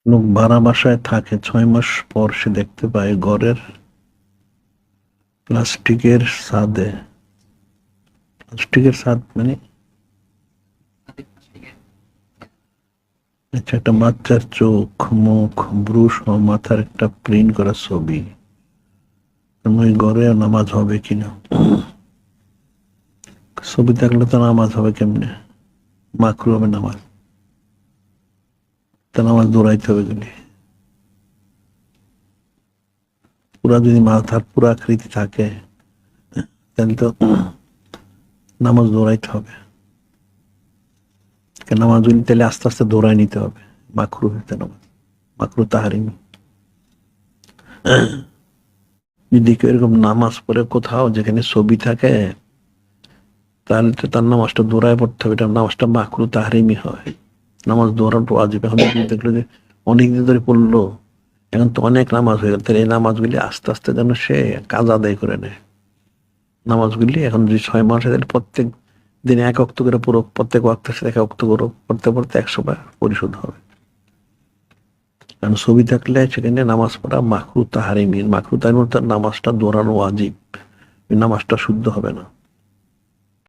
লোক ভাড়া বাসায় থাকে, 6 মাস পর সে দেখতে পায় ঘরের প্লাস্টিকের ছাদে, প্লাস্টিকের ছাদ মানে আচ্ছা, একটা বাচ্চার চোখ, মুখ, ব্রুশ ও মাথার একটা প্রিন্ট করা ছবি। ওই ঘরে নামাজ হবে কিনা? ছবি থাকলে তো নামাজ হবে কেমনে? মাকরু হবে নামাজ, তা নামাজ দৌড়াইতে হবে গেলে। পুরা যদি মাথার পুরা আকৃতি থাকে তাহলে তো নামাজ দৌড়াইতে হবে। নামাজ তাহলে আস্তে আস্তে দৌড়াই নিতে হবে। মাকরু হইতে নামাজ, মাকরু তাহারিমি। যদি কেউ এরকম নামাজ পড়ে কোথাও যেখানে ছবি থাকে, তাহলে তো তার নামাজটা দৌড়ায় পড়তে হবে, এটা নামাজটা মাকরু তাহারিমি হয়। নামাজ দৌড়ানো ওয়াজিব। এখন দেখলো যে অনেকদিন ধরে পড়লো, এখন তো অনেক নামাজ হয়ে গেল, তাহলে এই নামাজগুলি আস্তে আস্তে যেন সে কাজ আদায় করে নেয়। নামাজগুলি এখন যদি 6 মাস হয়, তাহলে প্রত্যেক দিনে এক অক্ত করে পুরো, প্রত্যেক ওয়াক্তের সাথে এক অক্ত করে পড়তে পড়তে 100 বার পরিশোধ হবে। কারণ ছবি থাকলে সেখানে নামাজ পড়া মাকরু তাহারিমি, মাকরু তাহারিমি নামাজটা দৌড়ানো ওয়াজিব, নামাজটা শুদ্ধ হবে না।